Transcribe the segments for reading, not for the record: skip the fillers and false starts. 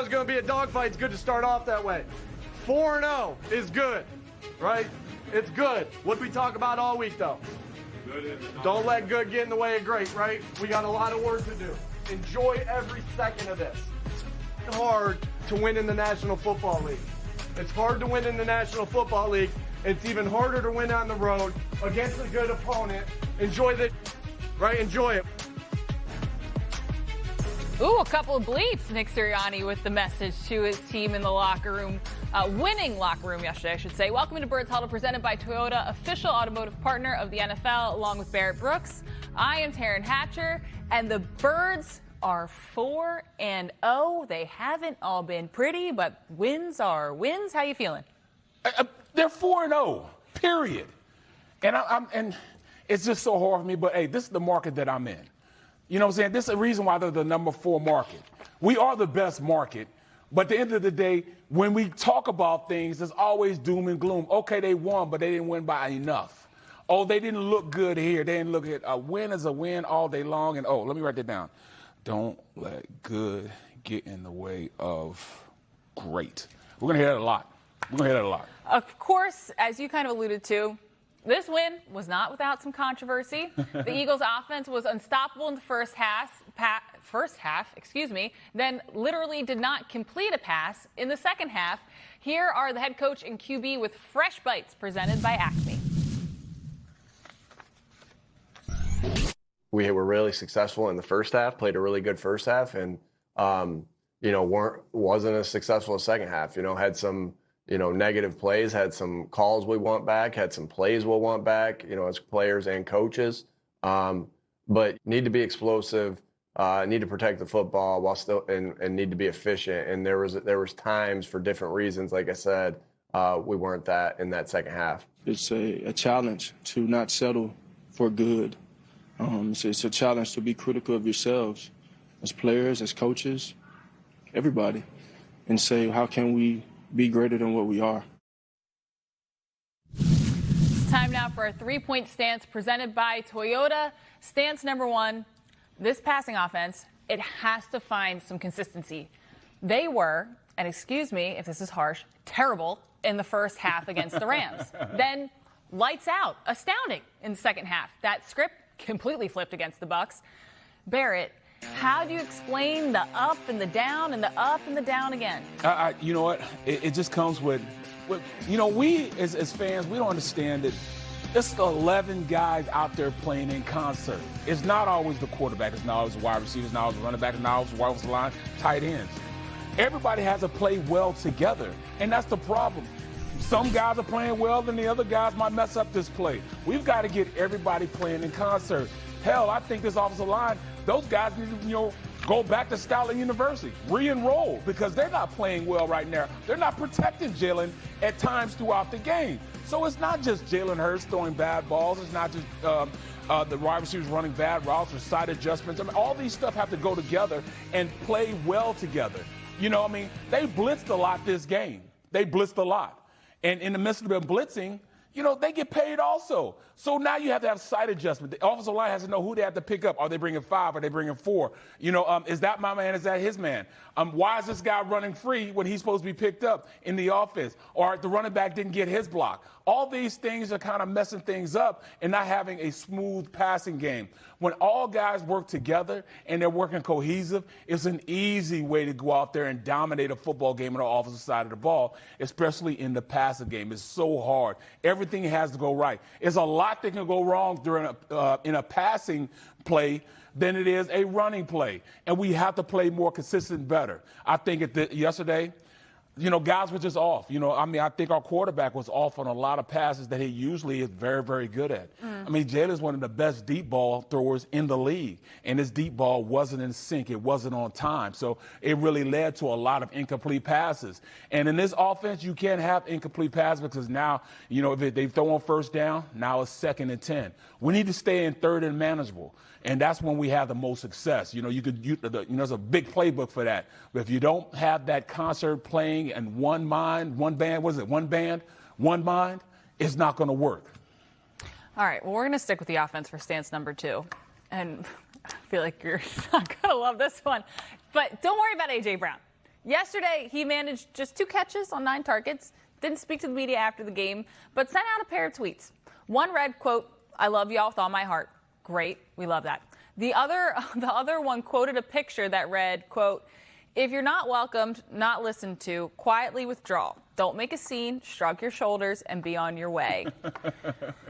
it's going to be a dogfight, it's good to start off that way. 4-0 is good, right? It's good. What we talk about all week, though? Don't let good get in the way of great, right? We got a lot of work to do. Enjoy every second of this. It's hard to win in the National Football League. It's hard to win in the National Football League. It's even harder to win on the road against a good opponent. Enjoy the, right? Enjoy it. Ooh, a couple of bleeps. Nick Sirianni with the message to his team in the locker room, winning locker room yesterday, I should say. Welcome to Birds Huddle, presented by Toyota, official automotive partner of the NFL, along with Barrett Brooks. I am Taryn Hatcher, and the Birds are 4-0. They haven't all been pretty, but wins are wins. How you feeling? They're 4-0, period. And it's just so hard for me, but hey, this is the market that I'm in. You know what I'm saying? This is the reason why they're the number 4 market. We are the best market, but at the end of the day, when we talk about things, there's always doom and gloom. Okay, they won, but they didn't win by enough. Oh, they didn't look good here. They didn't look at a win is a win all day long. And, oh, let me write that down. Don't let good get in the way of great. We're going to hear that a lot. We're going to hear that a lot. Of course, as you kind of alluded to, this win was not without some controversy. The Eagles' offense was unstoppable in the first half, then literally did not complete a pass in the second half. Here are the head coach and QB with fresh bites presented by Acme. We were really successful in the first half, played a really good first half, and wasn't as successful in the second half. Had some negative plays, had some calls we want back, had some plays we'll want back, as players and coaches. But need to be explosive, need to protect the football while still and need to be efficient. And there was times for different reasons, like I said, we weren't that in that second half. It's a challenge to not settle for good. It's a challenge to be critical of yourselves as players, as coaches, everybody, and say, how can we be greater than what we are? Time now for a 3-point stance presented by Toyota. Stance number 1, this passing offense, it has to find some consistency. They were, and excuse me if this is harsh, terrible in the first half against the Rams. Then lights out, astounding in the second half. That script completely flipped against the Bucs. Barrett, how do you explain the up and the down and the up and the down again? You know what? It just comes with we as fans, we don't understand that it's the 11 guys out there playing in concert. It's not always the quarterback. It's not always the wide receivers. It's not always the running back. It's not always the wide line, tight ends. Everybody has to play well together, and that's the problem. Some guys are playing well, and the other guys might mess up this play. We've got to get everybody playing in concert. Hell, I think this offensive line, those guys need to, go back to Skyline University, re-enroll, because they're not playing well right now. They're not protecting Jalen at times throughout the game. So it's not just Jalen Hurts throwing bad balls. It's not just the wide receivers running bad routes or side adjustments. All these stuff have to go together and play well together. They blitzed a lot this game. They blitzed a lot. And in the midst of them blitzing, they get paid also. So now you have to have side adjustment. The offensive line has to know who they have to pick up. Are they bringing 5? Are they bringing 4? Is that my man? Is that his man? Why is this guy running free when he's supposed to be picked up in the offense? Or the running back didn't get his block. All these things are kind of messing things up and not having a smooth passing game. When all guys work together and they're working cohesive, it's an easy way to go out there and dominate a football game on the offensive side of the ball, especially in the passing game. It's so hard. Everything has to go right. It's a lot that can go wrong during in a passing play than it is a running play. And we have to play more consistent better. I think yesterday, guys were just off. I think our quarterback was off on a lot of passes that he usually is very, very good at. Jalen's one of the best deep ball throwers in the league, and his deep ball wasn't in sync. It wasn't on time. So it really led to a lot of incomplete passes. And in this offense, you can't have incomplete passes because now, if they throw on first down, now it's 2nd and 10. We need to stay in 3rd and manageable. And that's when we have the most success. There's a big playbook for that. But if you don't have that concert playing and one mind, one band, one mind, it's not going to work. All right, well, we're going to stick with the offense for stance number 2. And I feel like you're not going to love this one. But don't worry about A.J. Brown. Yesterday, he managed just 2 catches on 9 targets, didn't speak to the media after the game, but sent out a pair of tweets. One read, quote, "I love y'all with all my heart." Great, we love that. The other one quoted a picture that read, quote, "If you're not welcomed, not listened to, quietly withdraw. Don't make a scene, shrug your shoulders, and be on your way."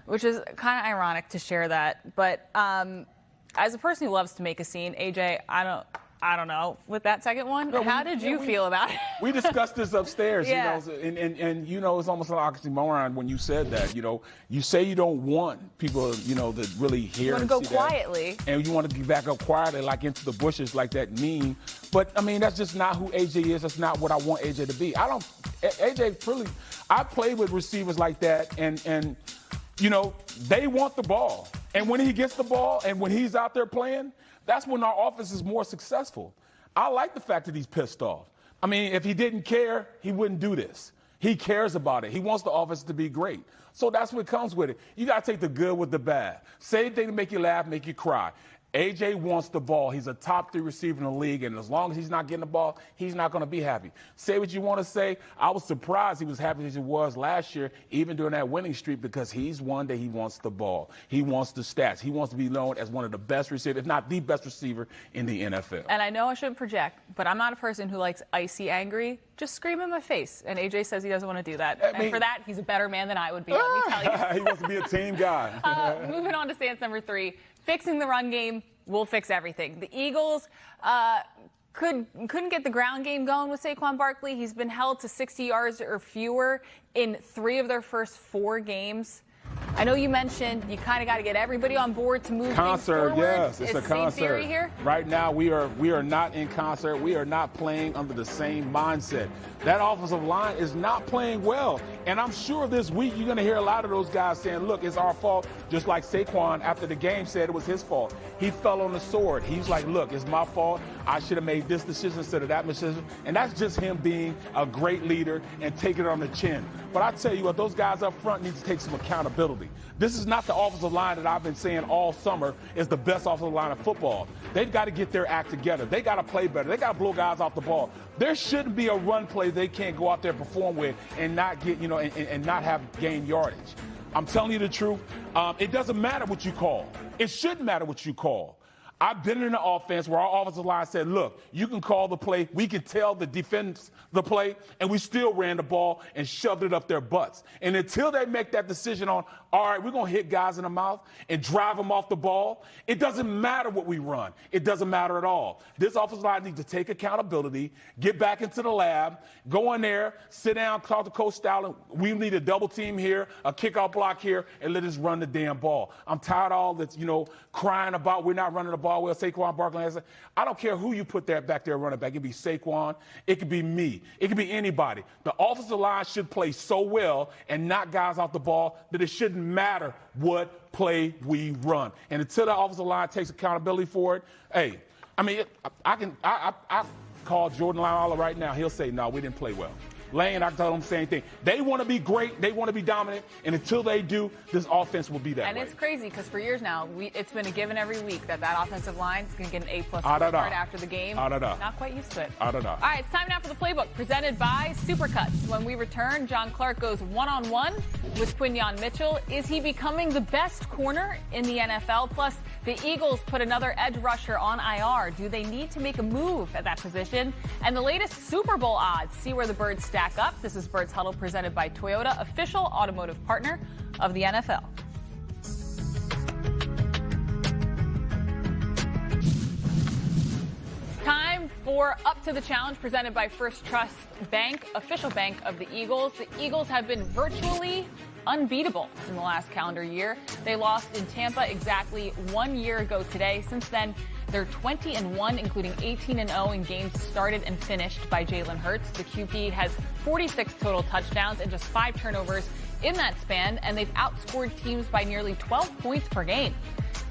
Which is kind of ironic to share that. But as a person who loves to make a scene, AJ, I don't know with that second one. No, how did you feel about it? We discussed this upstairs, Yeah. and it's almost an oxymoron when you said that. You say you don't want people, to really hear and You want see to go quietly. that, and you want to get back up quietly, like into the bushes, like that meme. But I mean, that's just not who AJ is. That's not what I want AJ to be. I played with receivers like that, and they want the ball, and when he gets the ball, and when he's out there playing, that's when our offense is more successful. I like the fact that he's pissed off. I mean, if he didn't care, he wouldn't do this. He cares about it. He wants the offense to be great. So that's what comes with it. You got to take the good with the bad. Say anything to make you laugh, make you cry. AJ wants the ball. He's a top 3 receiver in the league, and as long as he's not getting the ball, he's not going to be happy. Say what you want to say. I was surprised he was happy as he was last year, even during that winning streak, because he's one that he wants the ball. He wants the stats. He wants to be known as one of the best receivers, if not the best receiver in the NFL. And I know I shouldn't project, but I'm not a person who likes icy angry. Just scream in my face. And AJ says he doesn't want to do that. And for that, he's a better man than I would be, let me tell you. He wants to be a team guy. Moving on to stance number 3, fixing the run game will fix everything. The Eagles couldn't get the ground game going with Saquon Barkley. He's been held to 60 yards or fewer in 3 of their first 4 games. I know you mentioned you kind of got to get everybody on board to move concert, things forward. yes, it's a concert. Same theory here? Right now, we are not in concert. We are not playing under the same mindset. That offensive line is not playing well, and I'm sure this week you're going to hear a lot of those guys saying, "Look, it's our fault." Just like Saquon after the game said it was his fault. He fell on the sword. He's like, "Look, it's my fault. I should have made this decision instead of that decision," and that's just him being a great leader and taking it on the chin. But I tell you what, those guys up front need to take some accountability. This is not the offensive line that I've been saying all summer is the best offensive line of football. They've got to get their act together. They got to play better. They got to blow guys off the ball. There shouldn't be a run play they can't go out there and perform with and not get, and not have gain yardage. I'm telling you the truth. It doesn't matter what you call. It shouldn't matter what you call. I've been in an offense where our offensive line said, "Look, you can call the play. We can tell the defense the play," and we still ran the ball and shoved it up their butts. And until they make that decision on, all right, we're going to hit guys in the mouth and drive them off the ball, it doesn't matter what we run. It doesn't matter at all. This offensive line needs to take accountability, get back into the lab, go in there, sit down, talk to Coach Stalin. We need a double team here, a kickoff block here, and let us run the damn ball. I'm tired of all this, crying about we're not running the ball well. Saquon Barkley has it. I don't care who you put there back there running back. It could be Saquon. It could be me. It could be anybody. The offensive line should play so well and knock guys off the ball that it shouldn't matter what play we run. And until the offensive line takes accountability for it, hey, I call Jordan Lawler right now. He'll say, "No, we didn't play well." Lane, I tell them the same thing. They want to be great. They want to be dominant. And until they do, this offense will be that way. And it's crazy because for years now, it's been a given every week that offensive line is going to get an A+ card after the game. Not quite used to it. All right, it's time now for the playbook presented by Supercuts. When we return, John Clark goes one-on-one with Quinyon Mitchell. Is he becoming the best corner in the NFL? Plus, the Eagles put another edge rusher on IR. Do they need to make a move at that position? And the latest Super Bowl odds. See where the Birds stack up. This is Birds Huddle presented by Toyota, official automotive partner of the NFL. Time for Up to the Challenge presented by First Trust Bank, official bank of the Eagles. The Eagles have been virtually unbeatable in the last calendar year. They lost in Tampa exactly 1 year ago today. Since then, they're 20-1, including 18-0 in games started and finished by Jalen Hurts. The QB has 46 total touchdowns and just 5 turnovers in that span, and they've outscored teams by nearly 12 points per game.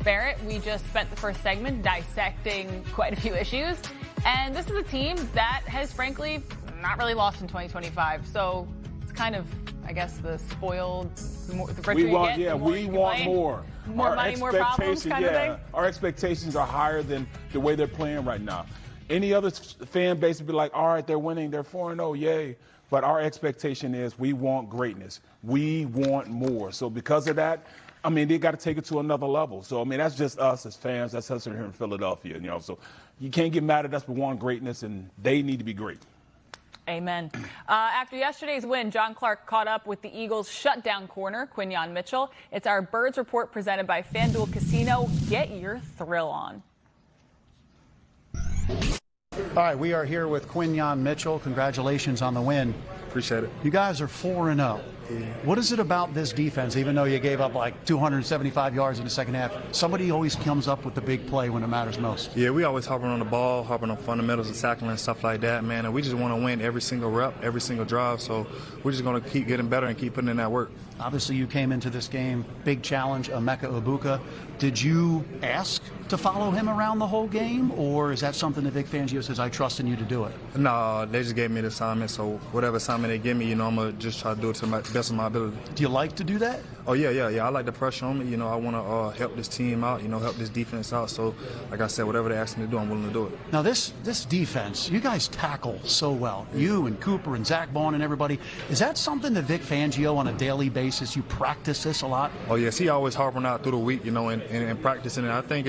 Barrett, we just spent the first segment dissecting quite a few issues, and this is a team that has, frankly, not really lost in 2025. So it's kind of, I guess, the spoiled, the richer you get, the more you want complain. more. More money, more problems kind of thing? Our expectations are higher than the way they're playing right now. Any other fan base would be like, all right, they're winning, they're 4-0, yay. But our expectation is we want greatness. We want more. So because of that, I mean, they got to take it to another level. So, I mean, that's just us as fans. That's us here in Philadelphia, you know. So you can't get mad at us. We want greatness, and they need to be great. Amen. After yesterday's win, John Clark caught up with the Eagles' shutdown corner, Quinyon Mitchell. It's our Birds Report presented by FanDuel Casino. Get your thrill on. All right, we are here with Quinyon Mitchell. Congratulations on the win. Appreciate it. You guys are 4-0. What is it about this defense, even though you gave up like 275 yards in the second half? Somebody always comes up with the big play when it matters most. Yeah, we always hopping on the ball, hopping on fundamentals and tackling and stuff like that, man. And we just want to win every single rep, every single drive. So we're just going to keep getting better and keep putting in that work. Obviously, you came into this game, big challenge, Emeka Egbuka. Did you ask to follow him around the whole game, or is that something that Vic Fangio says, I trust in you to do it? No, they just gave me the assignment, so whatever assignment they give me, you know, I'm going to just try to do it to the best of my ability. Do you like to do that? Oh, yeah. I like the pressure on me. You know, I want to help this team out, you know, help this defense out. So, like I said, whatever they ask me to do, I'm willing to do it. Now, this defense, you guys tackle so well. You and Cooper and Zach Bond and everybody. Is that something that Vic Fangio on a daily basis, you practice this a lot? Oh, yes. He always harping out through the week, you know, and practicing it. I think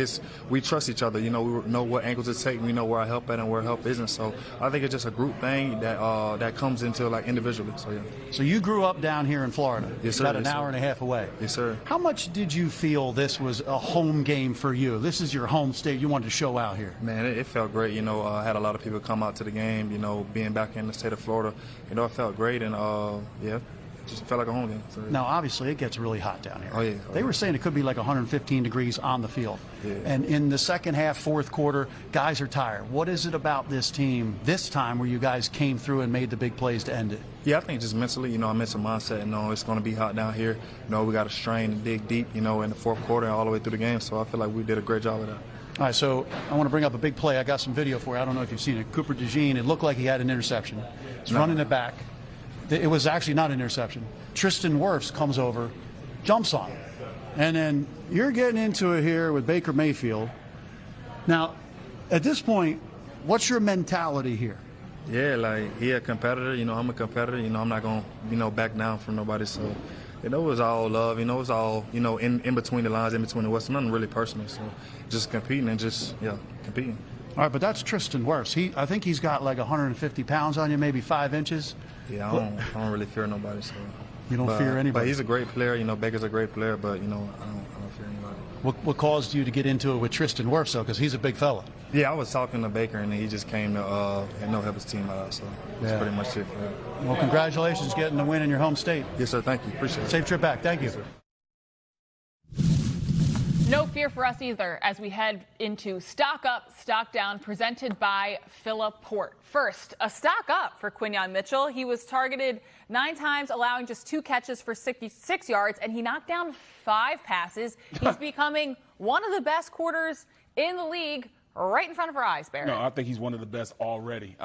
we trust each other. You know, we know what angles to take. We know where I help at and where help isn't. So I think it's just a group thing that comes into, like, individually. So, yeah. So you grew up down here in Florida. Yes, sir. About an hour and a half away. Yes, sir. How much did you feel this was a home game for you? This is your home state. You wanted to show out here. Man, it felt great. You know, I had a lot of people come out to the game, you know, being back in the state of Florida. You know, it felt great. And, yeah, it just felt like a home game. So, yeah. Now, obviously, it gets really hot down here. Oh, yeah. They were saying it could be like 115 degrees on the field. Yeah. And in the second half, fourth quarter, guys are tired. What is it about this team this time where you guys came through and made the big plays to end it? Yeah, I think just mentally, you know, a mental mindset. You know, it's going to be hot down here. You know, we got to strain and dig deep, you know, in the fourth quarter and all the way through the game. So I feel like we did a great job of that. All right, so I want to bring up a big play. I got some video for you. I don't know if you've seen it. Cooper DeJean, it looked like he had an interception. He's running it back. It was actually not an interception. Tristan Wirfs comes over, jumps on him. And then you're getting into it here with Baker Mayfield. Now, at this point, what's your mentality here? Yeah, like, he a competitor. You know, I'm a competitor. You know, I'm not going to, you know, back down from nobody. So, you know, it was all love. You know, it was all, you know, in between the lines, in between the words. Nothing really personal. So, just competing and just, yeah, competing. All right, but that's Tristan Wirfs. I think he's got like 150 pounds on you, maybe 5 inches. Yeah, I don't really fear nobody. So. You don't fear anybody? But he's a great player. You know, Baker's a great player, but, you know, I don't fear anybody. What caused you to get into it with Tristan Wirfs, though? Because he's a big fella. Yeah, I was talking to Baker, and he just came to help his team out. So that's pretty much it for him. Well, congratulations getting the win in your home state. Yes, sir. Thank you. Appreciate it. Safe trip back. Thank you. Yes, sir. No fear for us either as we head into Stock Up, Stock Down, presented by Philliport. First, a stock up for Quinyon Mitchell. He was targeted 9 times, allowing just 2 catches for 66 yards, and he knocked down 5 passes. He's becoming one of the best quarters in the league right in front of our eyes, Barrett. No, I think he's one of the best already.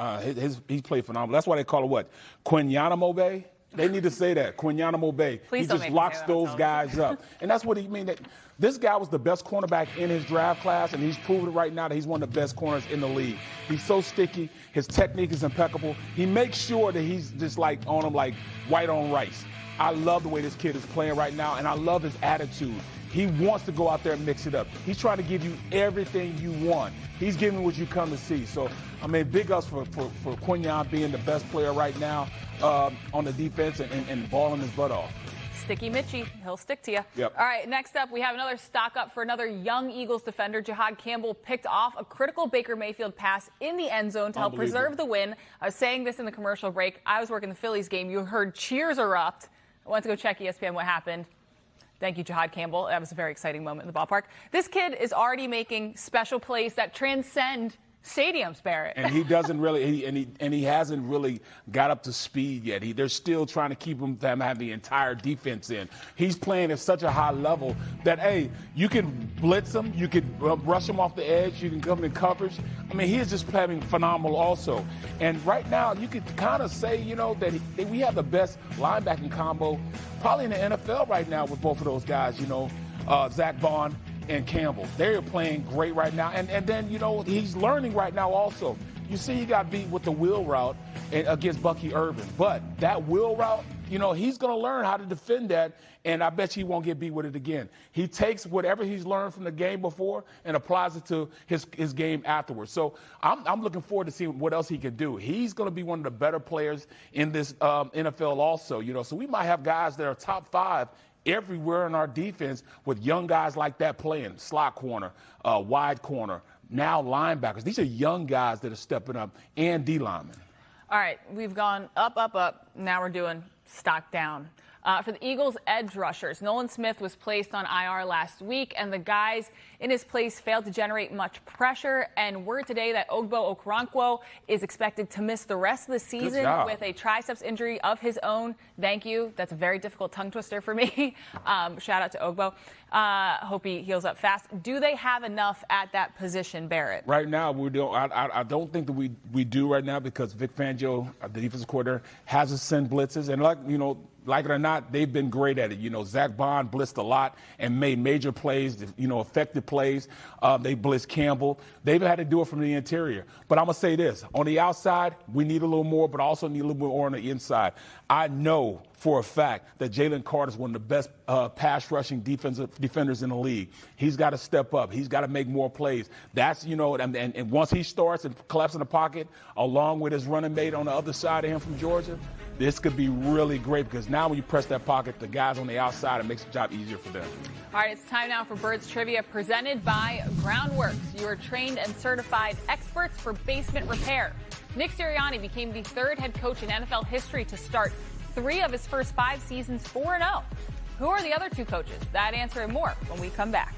He's played phenomenal. That's why they call it what? Quinyon Bay? They need to say that. Quinyon Bay. Please he don't just make me locks say that, those guys up. And that's what he mean. That this guy was the best cornerback in his draft class, and he's proven right now that he's one of the best corners in the league. He's so sticky. His technique is impeccable. He makes sure that he's just like on him like white on rice. I love the way this kid is playing right now, and I love his attitude. He wants to go out there and mix it up. He's trying to give you everything you want. He's giving what you come to see. So, I mean, big ups for Quinyon being the best player right now on the defense and balling his butt off. Sticky Mitchie, he'll stick to you. Yep. All right, next up, we have another stock up for another young Eagles defender. Jahad Campbell picked off a critical Baker Mayfield pass in the end zone to help preserve the win. I was saying this in the commercial break. I was working the Phillies game. You heard cheers erupt. I went to go check ESPN what happened. Thank you, Jahad Campbell. That was a very exciting moment in the ballpark. This kid is already making special plays that transcend stadiums, Barrett. And he doesn't really, he hasn't really got up to speed yet. They're still trying to keep him from having the entire defense in. He's playing at such a high level that, hey, you can blitz him, you can rush him off the edge, you can come in coverage. I mean, he is just playing phenomenal also. And right now, you could kind of say, you know, that we have the best linebacking combo probably in the NFL right now with both of those guys, you know, Zach Bond and Campbell. They're playing great right now. And then, he's learning right now also. You see he got beat with the wheel route against Bucky Irvin. But that wheel route, he's going to learn how to defend that, and I bet you he won't get beat with it again. He takes whatever he's learned from the game before and applies it to his game afterwards. So I'm looking forward to seeing what else he can do. He's going to be one of the better players in this NFL also. So we might have guys that are top 5 everywhere in our defense with young guys like that playing slot corner, wide corner, now linebackers. These are young guys that are stepping up, and D linemen. All right, we've gone up, up, up. Now we're doing stock down. For the Eagles' edge rushers, Nolan Smith was placed on IR last week, and the guys in his place failed to generate much pressure. And word today that Ogbo Okoronkwo is expected to miss the rest of the season with a triceps injury of his own. Thank you. That's a very difficult tongue twister for me. Shout out to Ogbo. Hope he heals up fast. Do they have enough at that position, Barrett? Right now, we don't. I don't think that we do right now, because Vic Fangio, the defensive coordinator, has us send blitzes, and like it or not, they've been great at it. Zach Bond blitzed a lot and made major plays, effective plays. They blitzed Campbell. They've had to do it from the interior. But I'm going to say this. On the outside, we need a little more, but also need a little bit more on the inside. I know for a fact that Jalen Carter is one of the best pass rushing defenders in the league. He's got to step up. He's got to make more plays. That's, and once he starts and collapses in the pocket, along with his running mate on the other side of him from Georgia, this could be really great, because now when you press that pocket, the guys on the outside, it makes the job easier for them. All right, it's time now for Birds Trivia, presented by Groundworks, your trained and certified experts for basement repair. Nick Sirianni became the 3rd head coach in NFL history to start 3 of his first 5 seasons 4-0. Who are the other 2 coaches? That answer and more when we come back.